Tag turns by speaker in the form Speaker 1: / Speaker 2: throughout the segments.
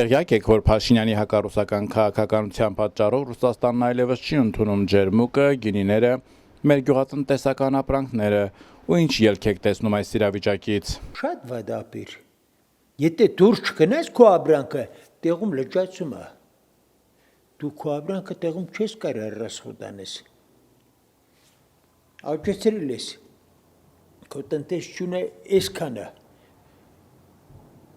Speaker 1: Տեղյակ եք, որ Փաշինյանի հակառուսական քաղաքականության պատճառով Ռուսաստանն այլևս չի ընդունում ջերմուկը, գինիները, մեր գյուղատնտեսական ապրանքները, ու ինչ ելք եք տեսնում այս իրավիճակից։
Speaker 2: Շատ վադապիր։ Եթե դուրս չգնաս քո ապրանքը, տեղում լճացում է։ Դու քո ապրանքը տեղում չես կարող ռասխոդանես։ Աճեցրել ես։ Քո տնտեսությունը այսքան է։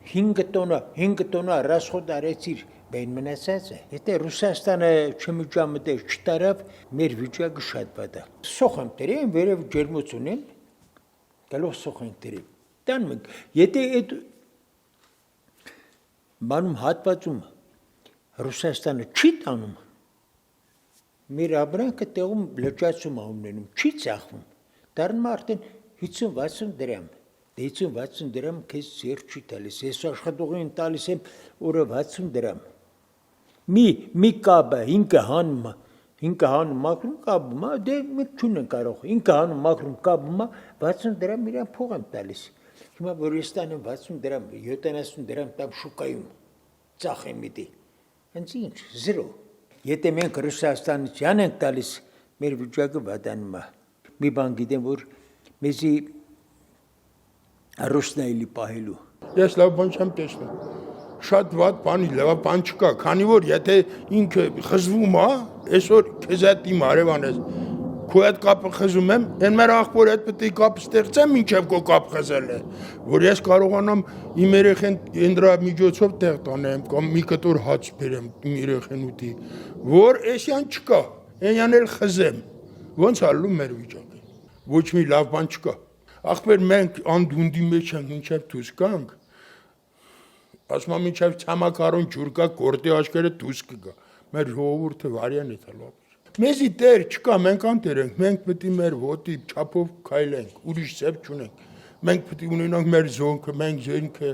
Speaker 2: 5 տոննա ռասխոդ արեցիր, բեն մնացած է։ Եթե Ռուսաստանը չմիջամտեր չտարավ, մեր վիճակը շատ վատ է։ Սոխան դրեմ, վերև ջերմություն են, գալով սոխան դրեմ։ Տան մենք, եթե այդ բանում հատվածում Ռուսաստանը չի տանում, մեր ապրանքը տեղում լճացում է ունենում, չի ծախվում, դառնում արդեն 50-60 դրամ։ 50-60 դրամ քեզ ձեռք չի տալիս, ես աշխատողին տալիս եմ օրը 60 դրամ։ Մի կաբը 5 հանում մակրում կաբում, դե մենք չունենք կարող, 5 հանում մակրում կաբում, 60 դրամ իրան փող եմ տալիս։ Հիմա որ ես տանեմ 60 դրամ, 70 դրամ տամ շուկայում, ծախեմ իդի, հենց ինչ, զրո։ Եթե մենք Ռուսաստանը չանենք տալիս, մեր վիճակը վատանում է։ Մի բան գիտեմ, որ մեզի Ռուսնայելի պահելու։
Speaker 3: Ես լավ բան չեմ տեսնում։ Շատ վատ բանի, լավ բան չկա, քանի որ եթե ինքը խզվում է, այսօր քեզ հետ իմ արևան ես։ Քո հետ կապը խզում եմ, այն մեր աղբոր հետ պետք է կապ ստեղծեմ, ինչև քո կապ խզել է, որ ես կարողանամ իմ երեխեն դրա միջոցով տեղ տանեմ կամ մի կտոր հաց բերեմ իմ երեխեն ուտի, որ այսյան չկա, այնյան էլ խզեմ։ Ոնց ալու մեր վիճակը։ Ոչ մի լավ բան չկա։ Ախպեր մենք անդունդի մեջ ենք, մինչև դուրս գանք, ասում եմ մինչև ցամաքարոն ջուր կա, կորտի աչքերը դուրս կգա, մեր ժողովուրդը վարյան է տալու։ Մեզի տեր չկա, մենք անտեր ենք, մենք պետք է մեր ոտի չափով քայլենք, ուրիշ ծև չունենք, մենք պետք է ունենանք մեր զոնքը, մենք զենքը,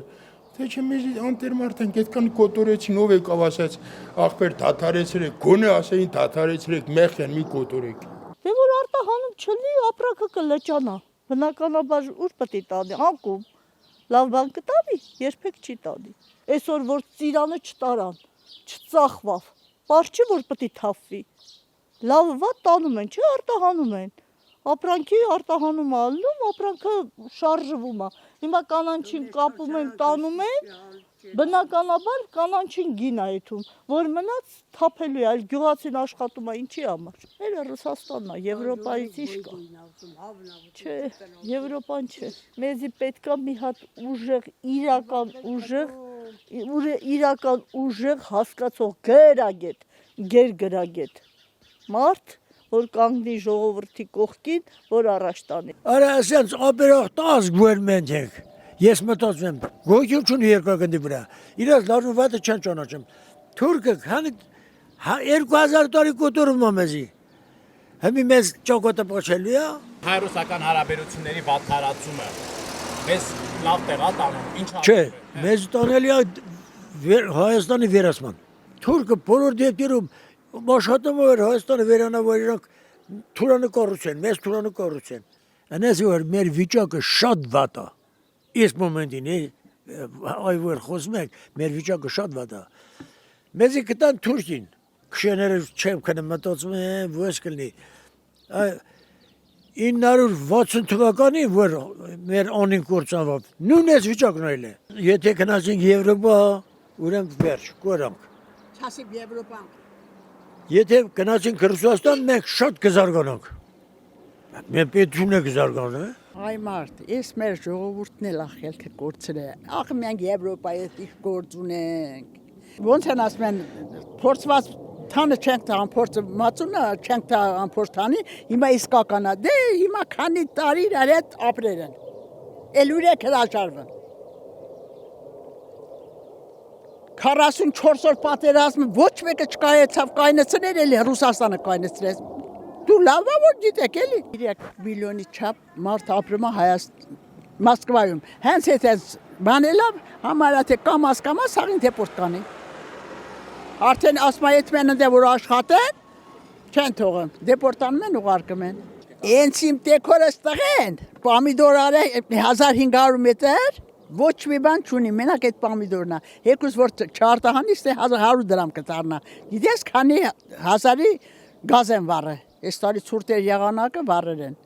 Speaker 3: թե չէ մեզի անտեր մարդ ենք, այդքան կոտորեցին, ով եկավ ասաց, ախպեր դադարեցրեք, գոնե ասեին դադարեցրեք, մեղեն մի կոտորեք։
Speaker 4: Դե որ արտահանում չլի, ապրանքը կլճանա։ Բնականաբար ուր պետք է տանի, անկում, լավ բան կտանի, երբեք չի տանի։ Այսօր որ ծիրանը չտարան, չծախվավ, պար չի որ պետք է թափվի։ Լավ վատ տանում են, չէ արտահանում են։ Ապրանքի արտահանում ալնում, ապրանքը շարժվում է։ Հիմա կանանչին կապում են, տանում են, բնականաբար կանանչին գին է եթում, որ մնաց թափելու է, այլ գյուղացին աշխատում է, ինչի համար։ Մերը Ռուսաստանն է, Եվրոպայից ինչ կա։ Չէ, Եվրոպան չէ։ Մեզի պետք է մի հատ իրական ուժեղ հասկացող գերգրագետ մարդ, որ կանգնի ժողովրդի կողքին, որ առաջ տանի։
Speaker 2: Արա ասենց ապերող տազ գվերմենտ ենք։ Ես մտածում եմ, գոյություն չունի երկրագնդի վրա։ Իրաց լարուն վատը չեն ճանաչում։ Թուրքը 2000 տարի կոտորում է մեզի։ Հիմի մեզ ճոկոտը փոխելու է։
Speaker 1: Հայ-ռուսական հարաբերությունների վատթարացումը մեզ լավ տեղ է տանում, ինչ է։
Speaker 2: Չէ, մեզ տանելի է Հայաստանի վերացման։ Թուրքը բոլոր դեպքերում աշխատում էր Հայաստանը վերանավորել թուրանկարություն, մեզ թուրանկարություն։ Այնպես որ մեր վիճակը շատ վատ է։ Իսկ մոմենտին այ որ խոսում ենք, մեր վիճակը շատ վատ է։ Մեզի կտան Թուրքին, քշեները չեմ քնում մտածում եմ ո՞ս կլինի։ 960 թվականին որ մեր անին կործանվավ, նույն այս վիճակն այլ է։ Եթե գնացինք Եվրոպա, ուրեմն վերջ, կորանք։
Speaker 5: Չասիմ Եվրոպան։
Speaker 2: Եթե գնացինք Ռուսաստան, մենք շատ կզարգանանք։ Մենք պետք չունենք զարգանալ։
Speaker 5: Այ մարդ, ես մեր ժողովուրդն էլ ախելքը կորցրել է։ Ախ մենք Եվրոպայի հետ գործ ունենք։ Ոնց են ասում են, փորձված թանը չենք տան, փորձը մածունը չենք տան, փորձ տանի, հիմա իսկական է։ Դե հիմա քանի տարի իրար հետ ապրել են։ Էլ ուրեք հրաժարվեն։ 44 օր պատերազմը ոչ մեկը չկայացավ կայնեցնել, էլ Ռուսաստանը կայնեցրեց։ Դու լավ որ գիտեք էլի 3 միլիոնի չափ մարդ ապրում է Մոսկվայում։ Հենց այդ բանելավ համարյա թե կամաս հաղին դեպորտ կանի։ Արդեն ասում է այդ մենը դե որ աշխատեն, չեն թողում, դեպորտանում են ուղարկում են։ Հենց իմ դեկորը ստղեն, պամիդոր արե 1500 մետր, Ոչ մի բան չունի, մենակ այդ պամիդորն է։ Եկուս որ չարտահանից թե 100 դրամ կդառնա։ Գիտես քանի հազարի գազ են վառը։ Այս տարի ցուրտ էր եղանակը վառել են։